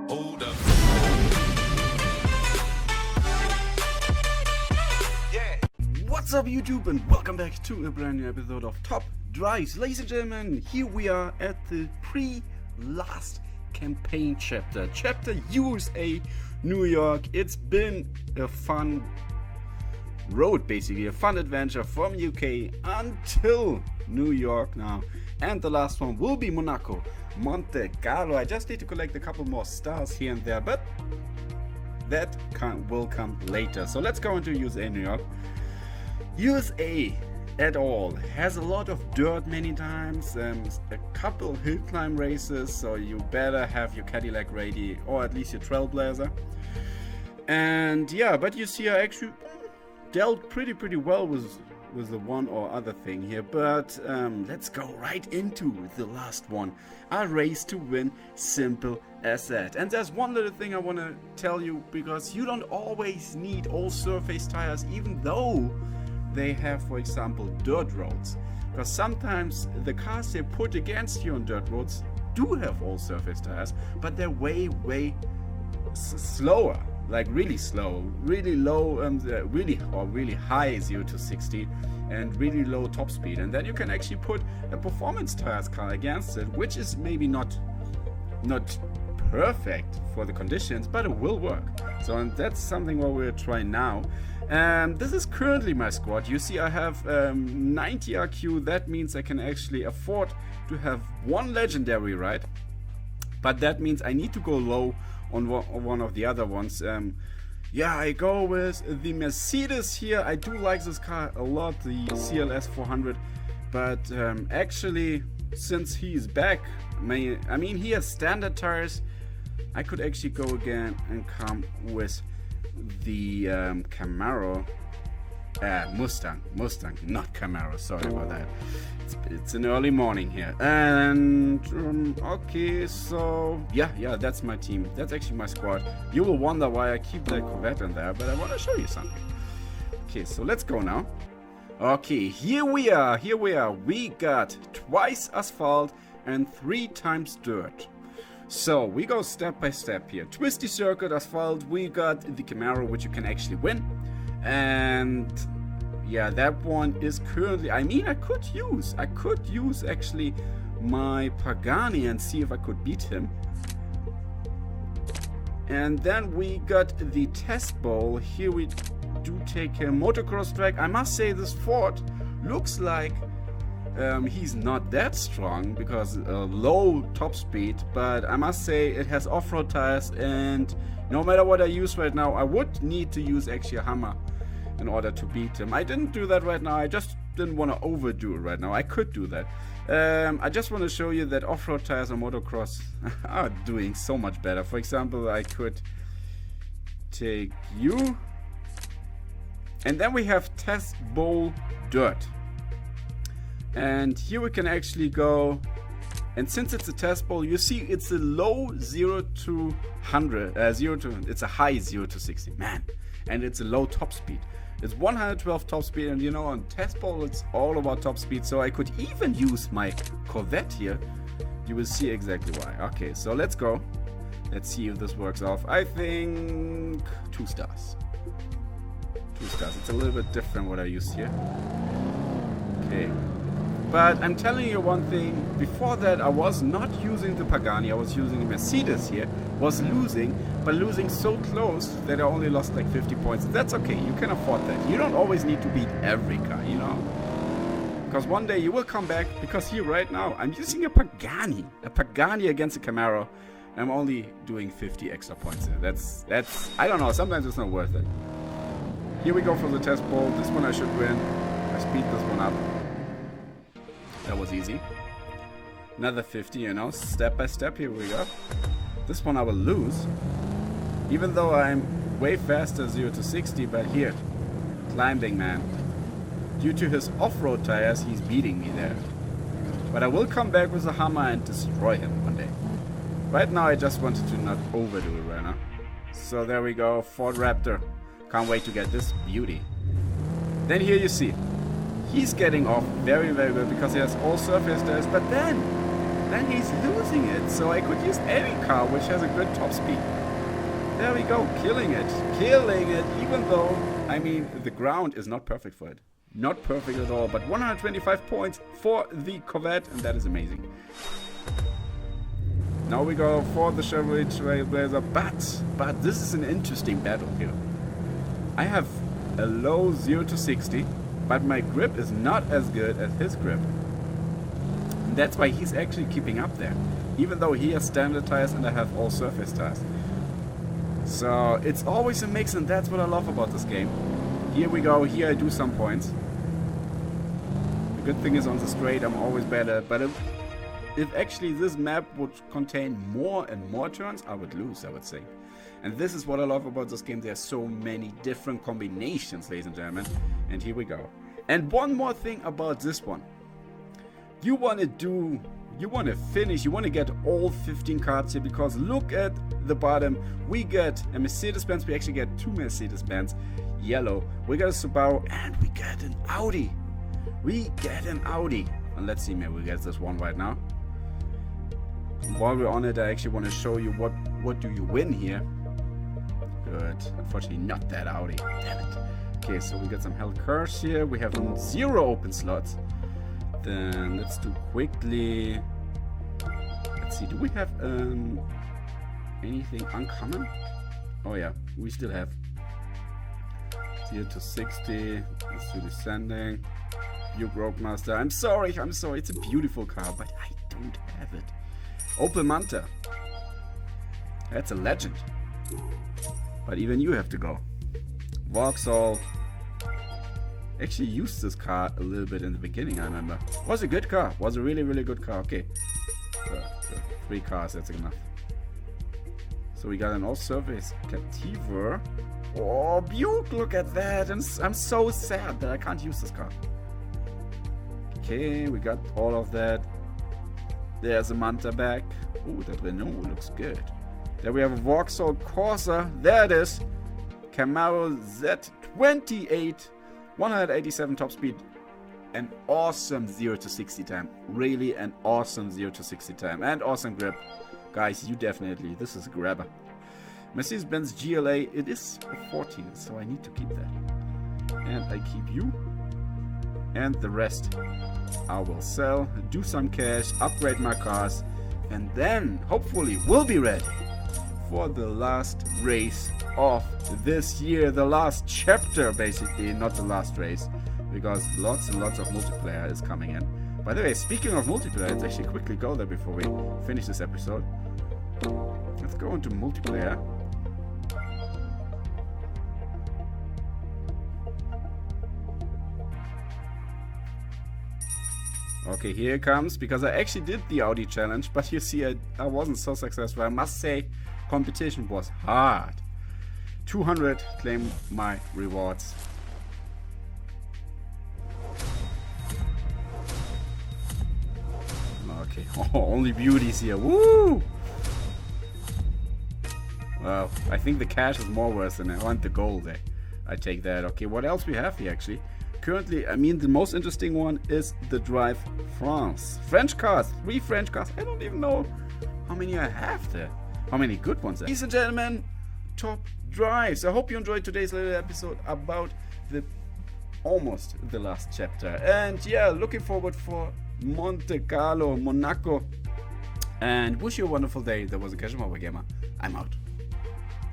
Hold up. Yeah. What's up YouTube and welcome back to a brand new episode of Top Drives. Ladies and gentlemen, here we are at the pre-last campaign chapter. Chapter USA, New York. It's been a fun road, basically a fun adventure from UK until New York now. And the last one will be Monaco, Monte Carlo. I just need to collect a couple more stars here and there, but that will come later. So let's go into USA New York. USA at all has a lot of dirt many times, a couple hill climb races, so you better have your Cadillac ready, or at least your Trailblazer. And yeah, but you see I actually dealt pretty well with the one or other thing here, but let's go right into the last one. A race to win, simple as that. And there's one little thing I want to tell you, because you don't always need all surface tires, even though they have, for example, dirt roads, because sometimes the cars they put against you on dirt roads do have all surface tires, but they're way slower. Like really slow, really low, really high 0 to 60 and really low top speed. And then you can actually put a performance tires car against it, which is maybe not perfect for the conditions, but it will work. So and that's something what we're trying now. This is currently my squad. You see I have 90 RQ. That means I can actually afford to have one legendary, right? But that means I need to go low on one of the other ones. Yeah, I go with the Mercedes here. I do like this car a lot, the CLS 400, but actually since he's back, I mean he has standard tires, I could actually go again and come with the Camaro, Mustang, not Camaro, sorry about that. It's an early morning here. And okay, so yeah, that's my team. That's actually my squad. You will wonder why I keep that Corvette in there, but I want to show you something. Okay, so let's go now. Okay, here we are. We got twice asphalt and 3 times dirt. So we go step by step here. Twisty circuit, asphalt. We got the Camaro, which you can actually win. And yeah, that one is currently, I mean, I could use actually my Pagani and see if I could beat him. And then we got the test bowl. Here we do take a motocross track. I must say this Ford looks like he's not that strong because low top speed, but I must say it has off-road tires, and no matter what I use right now, I would need to use actually a Hammer in order to beat him. I didn't do that right now. I just didn't want to overdo it right now. I could do that. I just want to show you that off-road tires on motocross are doing so much better. For example, I could take you, and then we have test bowl dirt. And here we can actually go, and since it's a test bowl, you see it's a low 0 to 100, it's a high 0 to 60, man, and it's a low top speed. It's 112 top speed, and you know, on test bowl it's all about top speed, so I could even use my Corvette here. You will see exactly why. Okay, so let's go. Let's see if this works off. I think 2 stars. 2 stars. It's a little bit different what I used here. Okay. But I'm telling you one thing, before that I was not using the Pagani, I was using the Mercedes here, was losing, but losing so close that I only lost like 50 points. That's okay, you can afford that. You don't always need to beat every car, you know? Because one day you will come back, because here right now I'm using a Pagani against a Camaro. I'm only doing 50 extra points there. That's I don't know, sometimes it's not worth it. Here we go for the test bowl. This one I should win. I speed this one up. That was easy. Another 50, you know, step by step, here we go. This one I will lose, even though I'm way faster 0 to 60, but here, climbing, man. Due to his off-road tires, he's beating me there. But I will come back with a Hammer and destroy him one day. Right now I just wanted to not overdo it right now. So there we go, Ford Raptor. Can't wait to get this beauty. Then here you see, he's getting off very good because he has all surface tires, but then then he's losing it. So I could use any car which has a good top speed. There we go, killing it, even though, I mean, the ground is not perfect for it. Not perfect at all, but 125 points for the Corvette, and that is amazing. Now we go for the Chevrolet Trailblazer, but this is an interesting battle here. I have a low 0 to 60, but my grip is not as good as his grip. And that's why he's actually keeping up there, even though he has standard tires and I have all surface tires. So it's always a mix, and that's what I love about this game. Here we go, here I do some points. The good thing is on the straight I'm always better, but if actually this map would contain more and more turns, I would lose, I would say. And this is what I love about this game. There's so many different combinations, ladies and gentlemen. And here we go. And one more thing about this one. You want to finish, you want to get all 15 cards here, because look at the bottom. We get a Mercedes-Benz, we actually get 2 Mercedes-Benz yellow. We got a Subaru, and we get an Audi. And let's see, maybe we get this one right now. While we're on it, I actually want to show you what do you win here. Good. Unfortunately, not that Audi. Damn it. Okay, so we got some held cars here. We have 0 open slots. Then let's do quickly. Let's see, do we have anything uncommon? Oh yeah, we still have 0 to 60. Let's do descending. You Roadmaster. I'm sorry. It's a beautiful car, but I don't have it. Opel Manta. That's a legend. But even you have to go. Vauxhall. Actually used this car a little bit in the beginning, I remember. Was a good car. Was a really, really good car. Okay. 3 cars, that's enough. So we got an all-surface Captiva. Oh, Buick, look at that. I'm so sad that I can't use this car. Okay, we got all of that. There's a Manta back. Oh, that Renault looks good. There we have a Vauxhall Corsa. There it is. Camaro Z28. 187 top speed. An awesome 0 to 60 time. Really an awesome 0 to 60 time. And awesome grip. Guys, you definitely. This is a grabber. Mercedes-Benz GLA. It is a 14, so I need to keep that. And I keep you. And the rest I will sell. Do some cash. Upgrade my cars. And then, hopefully, we'll be ready for the last race of this year, the last chapter basically, not the last race, because lots and lots of multiplayer is coming in. By the way, speaking of multiplayer, let's actually quickly go there before we finish this episode. Let's go into multiplayer. Okay, here it comes, because I actually did the Audi challenge, but you see I wasn't so successful. I must say, competition was hard. 200, claim my rewards. Okay, only beauties here. Woo! Well, I think the cash is more worth than I want the gold. I take that. Okay, what else we have here actually? Currently, I mean, the most interesting one is the Drive France. French cars, 3 French cars. I don't even know how many I have there. How many good ones there. Ladies and gentlemen, top drives. I hope you enjoyed today's little episode about almost the last chapter. And yeah, looking forward for Monte Carlo, Monaco. And wish you a wonderful day. That was a Casual Mobile Gamer. I'm out.